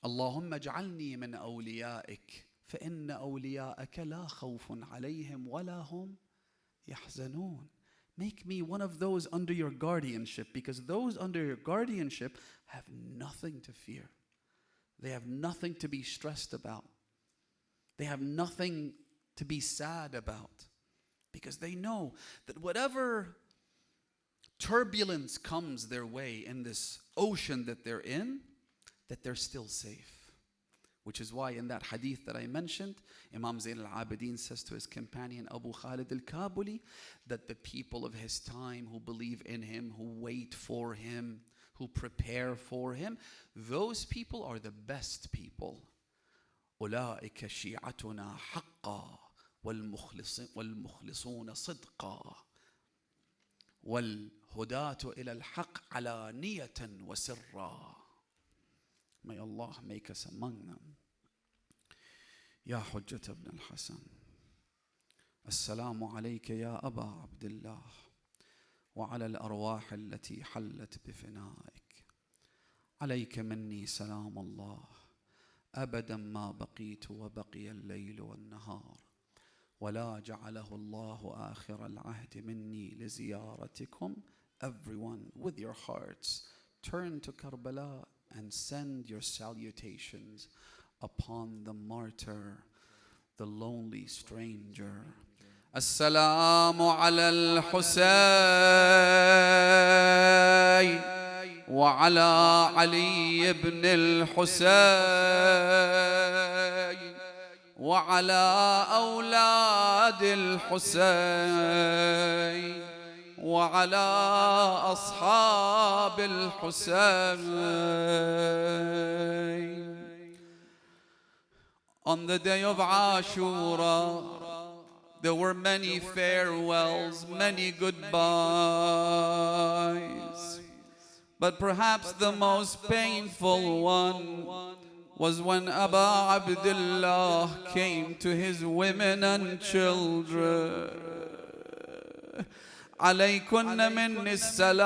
Allahumma ja'alni min awliyaik, فَإِنَّ أَوْلِيَاءَكَ لَا خَوْفٌ عَلَيْهِمْ وَلَا هُمْ يَحْزَنُونَ. Make me one of those under your guardianship, because those under your guardianship have nothing to fear. They have nothing to be stressed about. They have nothing to be sad about, because they know that whatever turbulence comes their way in this ocean that they're in, that they're still safe. Which is why in that hadith that I mentioned, Imam Zayn al-Abidin says to his companion Abu Khalid al-Kabuli that the people of his time who believe in him, who wait for him, who prepare for him, those people are the best people. أولئك شيعتنا حقا والمخلصون صدقا والهداة إلى الحق علانية وسرا. May Allah make us among them. Ya Hujjat ibn al-Hasan. Assalamu alayka ya Aba Abdullah wa ala al-arwah allati hallat bifinaik. Alayka minni salam Allah. أبدا ما بقيت وبقي الليل والنهار ولا جعله الله آخر العهد مني لزيارتكم. Everyone with your hearts turn to Karbala and send your salutations upon the martyr, the lonely stranger. Assalamu ala al-Husayn wa ala Ali ibn al-Husayn wa ala awlad al-Husayn وعلى أصحاب الحسين. On the day of Ashura, there were many farewells, many goodbyes. But perhaps the most painful one was when Aba Abdullah came to his women and children. عليكن من السلام.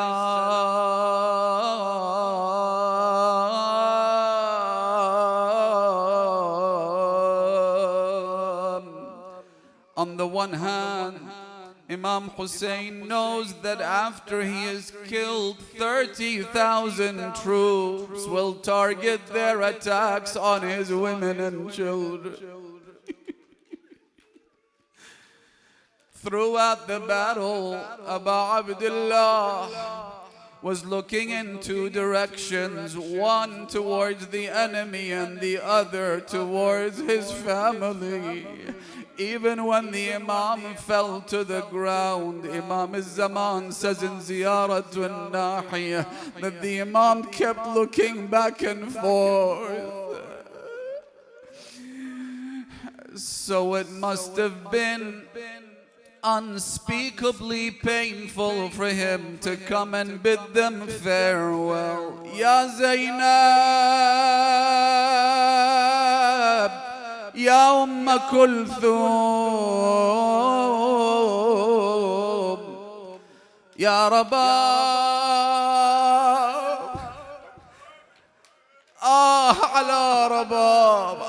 On the one hand, Imam Hussein knows that after he is killed, 30,000 troops will target their attacks on his women and children. Throughout the battle, Aba Abdullah was looking in two directions, one towards the enemy and the other towards his family. Even when the Imam fell to the ground, Imam al-Zaman says in Ziyaratul Nahiyah that the Imam kept looking back and forth. So it must have been unspeakably painful for him to come and bid them farewell. Ya Zainab, Ya Kulthum, Ya Rabab, ala Rabab,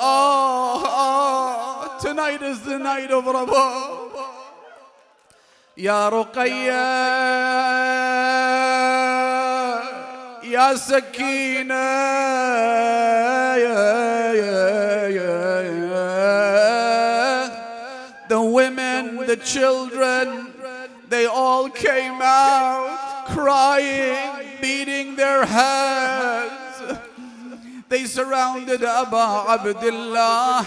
tonight is the night of Rabab. Ya Ruqayya, Ya Sakina, the women, the children, they all came out crying, beating their heads. They surrounded Aba Abdullah.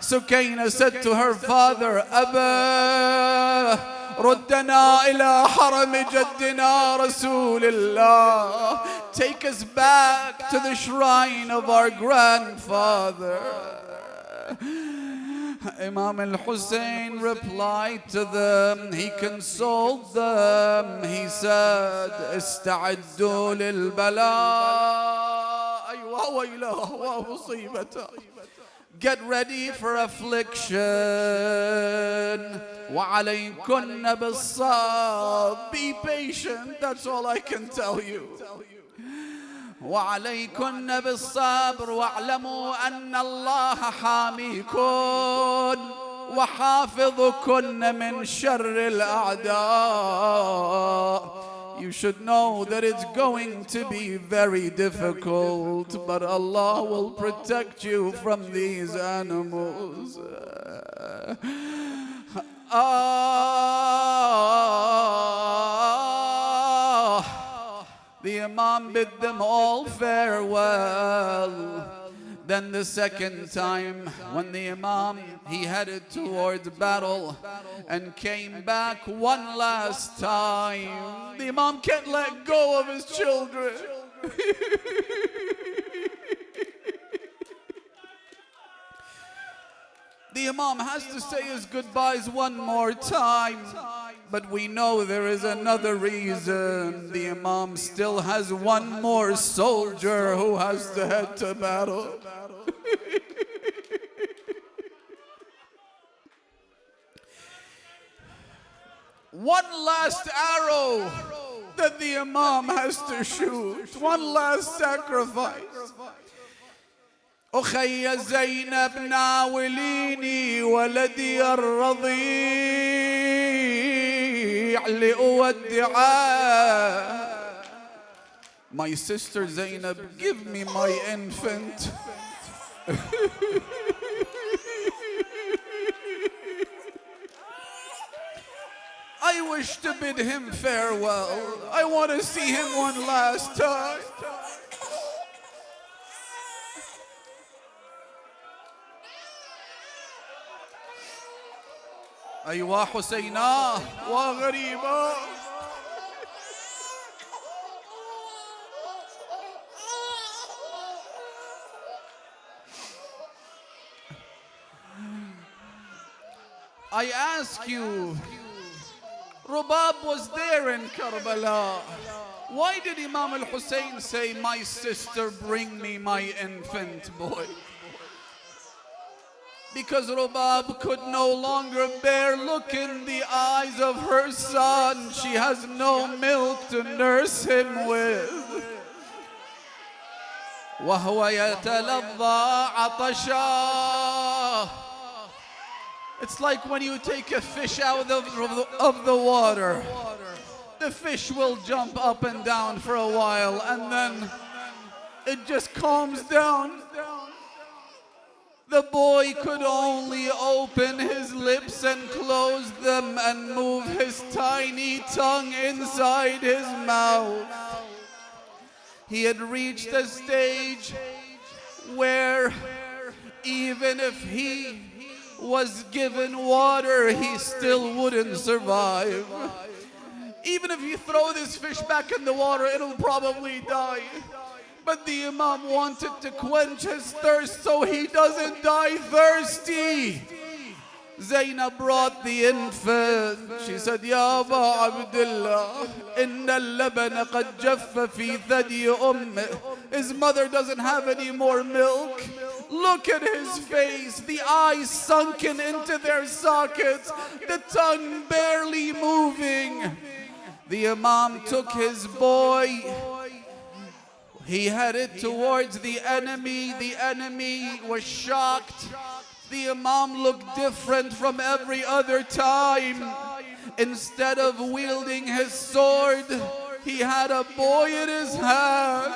Sukaina said to her father, Aba, ردنا إلى حرم جدنا رسول الله. Take us back to the shrine of our grandfather. Imam al-Hussein replied to them, he consoled them, he said, استعدوا للبلاء وويله ومصيبته. Get ready for affliction. وَعَلَيْكُنَّ بِالصَّبْرِ. Be patient, that's all I can tell you. وَعَلَيْكُنَّ بِالصَّبْرِ وَاعْلَمُوا أَنَّ اللَّهَ حَامِيكُنْ وَحَافِظُكُنَّ مِنْ شَرِّ الْأَعْدَاءِ. You should know that it's going to be very difficult, but Allah will protect you from these animals. The Imam bid them all farewell. Then the second time, when the Imam, he headed towards battle and came back one last time. The Imam can't let go of his children. The Imam has to say his goodbyes one more time. But we know there is another reason. The Imam still has one more soldier who has to head to battle. One last arrow that the Imam has to shoot. One last sacrifice. أخي زينب ناوليني ولدي الرضيع لأودعه. My sister Zainab, give me my infant. I wish to bid him farewell. I want to see him one last time. أيوا حسينا وغريبا. I ask you, Rubab was there in Karbala. Why did Imam al-Hussein say, my sister, bring me my infant boy? Because Rubab could no longer bear look in the eyes of her son. She has no milk to nurse him with. وهو يتلظى عطشا. It's like when you take a fish out of the water. The fish will jump up and down for a while and then it just calms down. The boy could only open his lips and close them and move his tiny tongue inside his mouth. He had reached a stage where even if he was given water, he still wouldn't survive. Even if you throw this fish back in the water, it'll probably die. But the Imam wanted to quench his thirst so he doesn't die thirsty. Zainab brought the infant. She said, Ya Aba Abdullah, inna al-labana qad jaffa fi thadi ummih. His mother doesn't have any more milk. Look at his face, the eyes sunken into their sockets, the tongue barely moving. The Imam took his boy. He headed towards the enemy. The enemy was shocked. The Imam looked different from every other time. Instead of wielding his sword, he had a boy in his hand.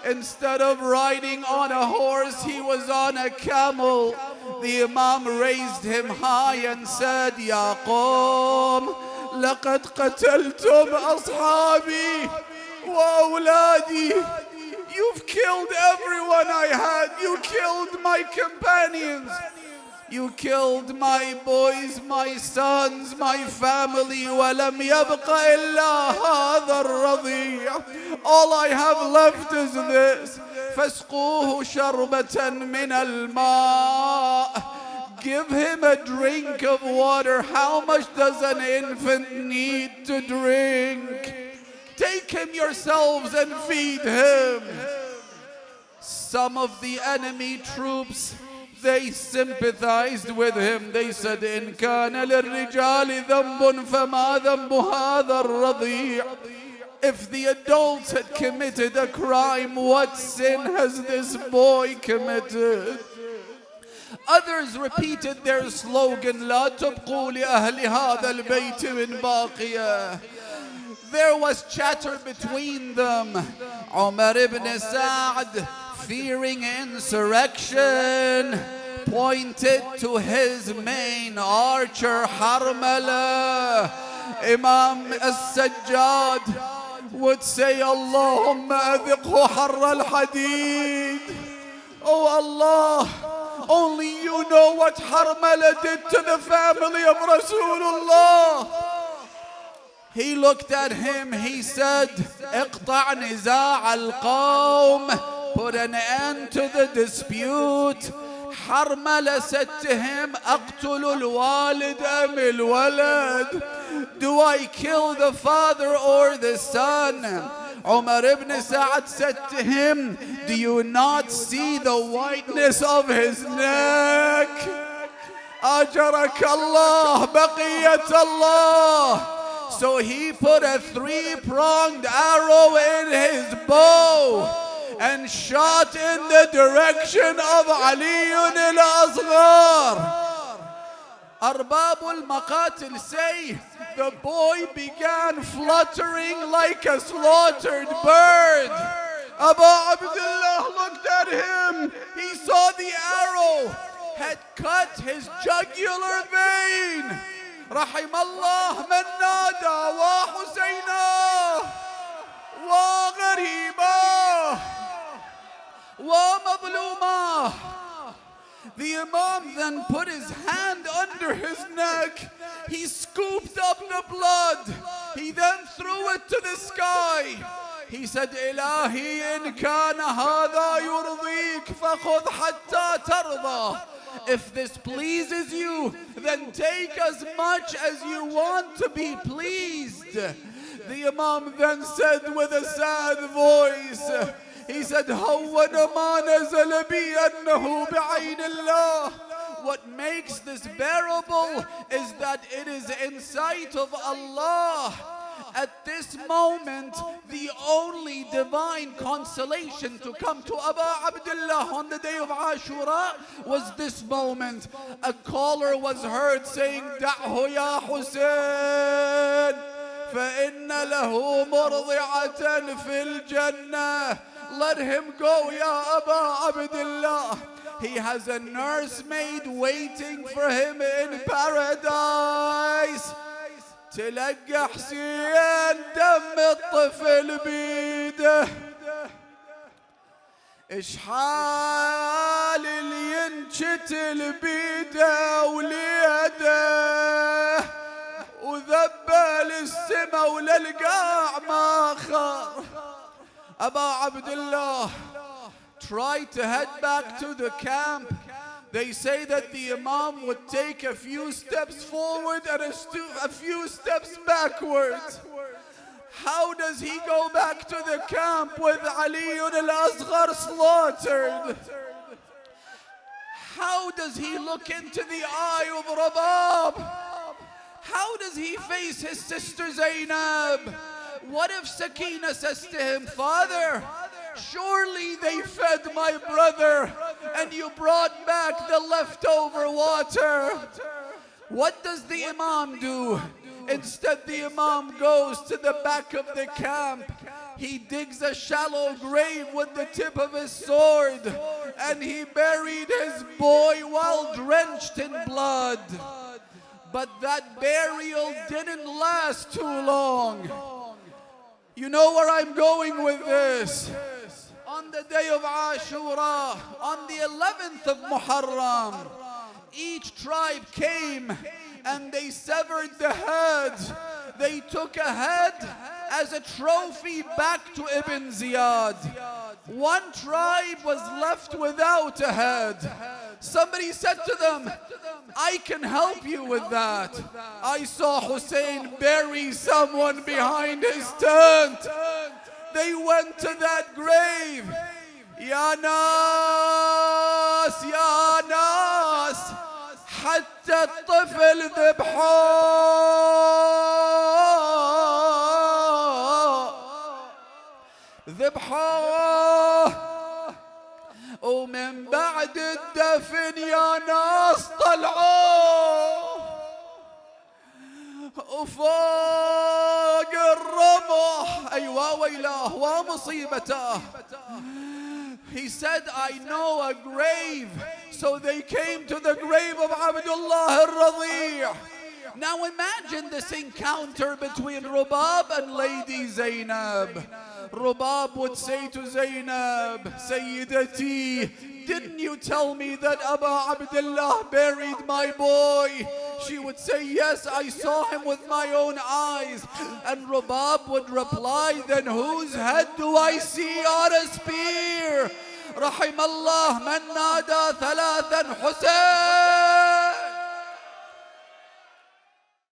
Instead of riding on a horse, he was on a camel. The Imam raised him high and said, Ya Qawm, لقد قتلتم أصحابي وأولادي. You've killed everyone I had. You killed my companions. You killed my boys, my sons, my family. وَلَمْ يَبْقَ إِلَّا هَذَا الرَّضِيعُ. All I have left is this. فَاسْقُوهُ شَرْبَةً مِنَ الْمَاءِ. Give him a drink of water. How much does an infant need to drink? Take him yourselves and feed him. Some of the enemy troops, they sympathized with him. They said, إِن كَانَ لِلرِّجَالِ ذَنْبٌ فَمَا ذَنْبُ هَذَا الرَّضِيعُ. If the adults had committed a crime, what sin has this boy committed? Others repeated their slogan, لا تبقوا لأهل هذا البيت من باقية. There was chatter between them. Umar ibn Sa'd, fearing insurrection, pointed to his main archer, Harmala. Imam as-Sajjad would say, Allahumma adhiqhu harra al-hadid. Oh Allah, only you know what Harmala did to the family of Rasulullah. He looked at him, he said, اقطع نزاع القوم. Put an end to the dispute. Harmala said to him, أقتل الوالد أم الولد. Do I kill the father or the son? Umar ibn Sa'd said to him, do you not see the whiteness of his neck? أجرك الله بقية الله. So he put a three-pronged arrow in his bow and shot in the direction of Ali al-Asghar. Arbab al-Maqatil say the boy began fluttering like a slaughtered bird. Abu Abdullah looked at him. He saw the arrow had cut his jugular vein. رحم الله من نادى وحسينا وغريبا ومظلوما. The Imam then put his hand under his neck. He scooped up the blood. He then threw it to the sky. He said, إلهي إن كان هذا يرضيك فخذ حتى ترضى. If this pleases you, then take as much as you want to be pleased. The Imam then said with a sad voice, he said, هَوَّنَ مَا نَزَلَ بِي أَنَّهُ بِعَيْنِ اللَّهِ. What makes this bearable is that it is in sight of Allah. At this moment, the only divine consolation to come to Abu Abdullah on the day of Ashura was this moment. A caller was heard saying, دَعْهُ يَا حُسَيْنَ فَإِنَّ لَهُ مُرْضِعَةً فِي الْجَنَّةِ. Let him go, Ya Abu Abdullah. He has a nursemaid waiting for him in paradise. تلقى حسين دم الطفل بيده. إيش حال اللي ينشتل بيده وليده وذبل السما وللقاع ما خار. Aba Abdullah tried to head back to the camp. They say that the Imam would take a few steps forward and a few steps backwards. How does he go back to the camp with Ali al-Asghar slaughtered? How does he look into the eye of Rabab? How does he face his sister Zainab? What if Sakina says to him, Father, surely they fed my brother and you brought back the leftover water? What does the Imam do? Instead, the Imam goes to the back of the camp. He digs a shallow grave with the tip of his sword and he buried his boy while drenched in blood. But that burial didn't last too long. You know where I'm going with this? On the day of Ashura, on the 11th of Muharram, each tribe came and they severed the head. They took a head as a trophy back to Ibn Ziyad. One tribe was left without a head. Somebody said to them, I can help you with that. I saw Hussein bury someone behind his tent. They went to that grave. Ya Nas, Ya Nas, حتى الطفل ذبحوه ومن بعد الدفن يا ناس طلعوه وفوق الرمح أيوة ويلاه ومصيبته. He said, I know a grave. So they came to the grave of Abdullah al-Radhi'. Now imagine this encounter between Rubab and Lady Zainab. Rubab would say to Zainab, Sayyidati, didn't you tell me that Abu Abdullah buried my boy? She would say, yes, I saw him with my own eyes. And Rubab would reply, then whose head do I see on a spear? رحم الله من نادى ثلاثا حسين.